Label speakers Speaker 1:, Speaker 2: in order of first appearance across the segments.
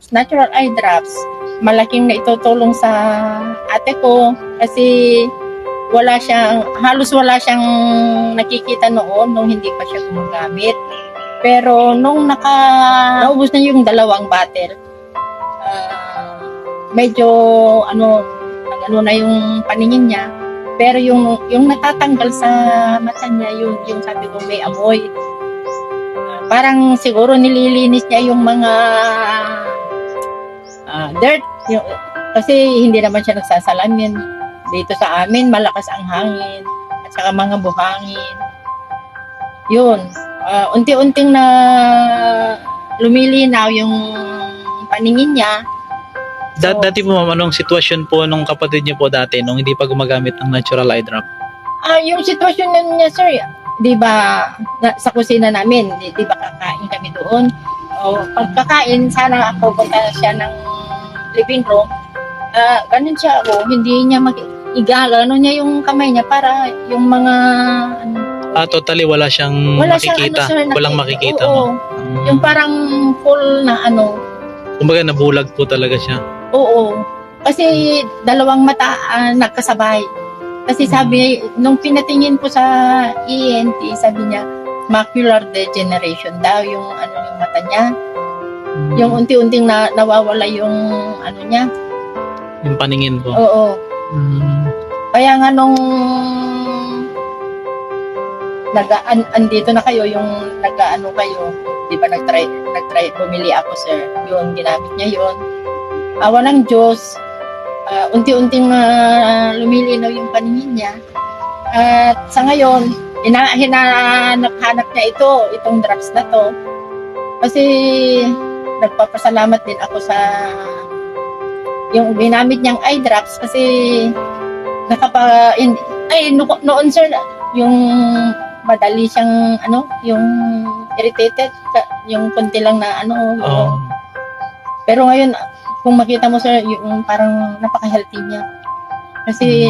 Speaker 1: drops, natural eye drops, malaking na itutulong sa ate ko kasi halos wala siyang nakikita noon nung hindi pa siya gumagamit. Pero nung naubos na yung 2 bottle, medyo ano na yung paningin niya. Pero yung natatanggal sa mata niya, yung sabi ko may amoy. Parang siguro nililinis niya yung mga dirt. Kasi hindi naman siya nagsasalamin. Dito sa amin, malakas ang hangin. At saka mga buhangin. Yun. Unti-unting na lumilinaw yung paningin niya.
Speaker 2: Dati po ma'am, anong sitwasyon po nung kapatid niyo po dati nung hindi pa gumagamit ng natural eye drop?
Speaker 1: Yung sitwasyon niya, sir, di ba, sa kusina namin, di ba kakain kami doon? O, pagkakain, sana pupunta siya ng living room. Ganun siya, hindi niya igagano niya yung kamay niya para yung mga
Speaker 2: Totally wala siyang makikita. Walang makikita.
Speaker 1: Oo. Yung parang full na
Speaker 2: kumbaga nabulag po talaga siya.
Speaker 1: Oo. Kasi 2 mata nagkasabay. Kasi sabi, nung pinatingin ko sa ENT, sabi niya, macular degeneration daw yung yung mata niya. Yung unti-unting nawawala yung niya.
Speaker 2: Yung paningin po.
Speaker 1: Oo. Kaya nga nung andito na kayo, yung kayo, di ba nagtry, bumili ako, sir. Yun, ginamit niya yun. Awa ng Diyos, unti-unting lumilinaw yung paningin niya. At sa ngayon, hinahanap niya itong drops na to. Kasi nagpapasalamat din ako sa yung ginamit niyang eye drops kasi noon, sir, yung madali siyang yung irritated, yung konti lang na pero ngayon kung makita mo, sir, yung parang napaka-healthy niya kasi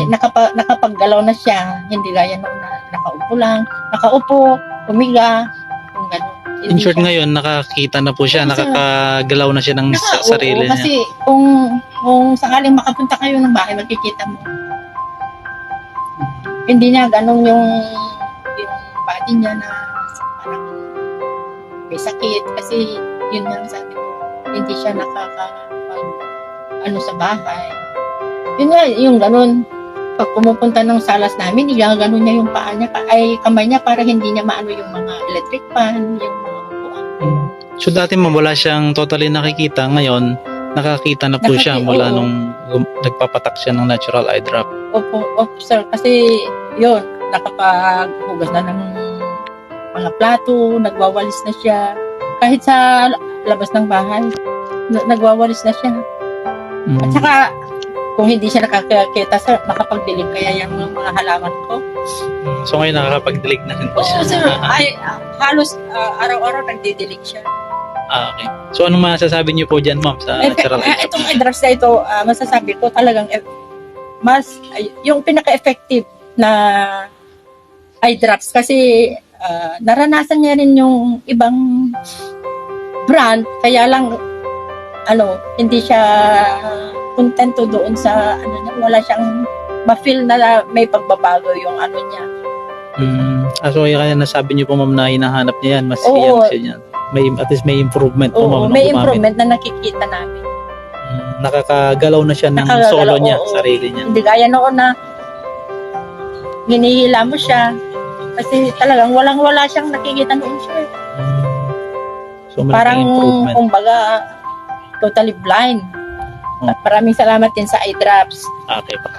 Speaker 1: nakapaggalaw na siya, hindi gaya noon na nakaupo, humiga, yung gano'n.
Speaker 2: In short, ngayon nakakita na po siya, nakakagalaw na siya ng sarili niya.
Speaker 1: Kasi kung sakaling makapunta kayo ng bahay, magkikita mo hindi niya ganun yung body niya na parang may sakit kasi yun nga sabi ko, hindi siya sa bahay. Yun nga, yung ganun. Pag pumupunta ng salas namin, ganun niya yung paa niya, kamay niya para hindi niya maano yung mga electric fan, yung mga upuan.
Speaker 2: So dati wala siyang totally nakikita, ngayon nakakita na po siya mula nung nagpapatak siya ng natural eye drop.
Speaker 1: Opo, sir, kasi yun, nakapaghugas na ng mga plato, nagwawalis na siya. Kahit sa labas ng bahay, nagwawalis na siya. At saka, kung hindi siya nakakita, sir, makapagdilig kaya yung mga halaman ko.
Speaker 2: So ngayon nakakapagdilig na rin po siya.
Speaker 1: Oo, sir, halos araw-araw nagdidilig siya.
Speaker 2: Okay. So anong masasabi niyo po dyan, ma'am, sa natural eye drop?
Speaker 1: Itong eye drops na ito, masasabi ko talagang yung pinaka-effective na eye drops kasi naranasan niya rin yung ibang brand, kaya lang hindi siya kontento doon sa wala siyang ma-feel na may pagbabago yung niya.
Speaker 2: So kaya nasabi niyo po, ma'am, na hinahanap niya yan, mas siya niyan. At least may improvement po, ma'am.
Speaker 1: May improvement na nakikita namin.
Speaker 2: Nakakagalaw na siya ng solo niya, sarili niya.
Speaker 1: Hindi gaya noon na hinihila mo siya kasi talagang wala siyang nakikita noon, sir.
Speaker 2: So
Speaker 1: parang
Speaker 2: improvement.
Speaker 1: Kumbaga totally blind. At maraming salamat din sa eye drops.
Speaker 2: Okay pa.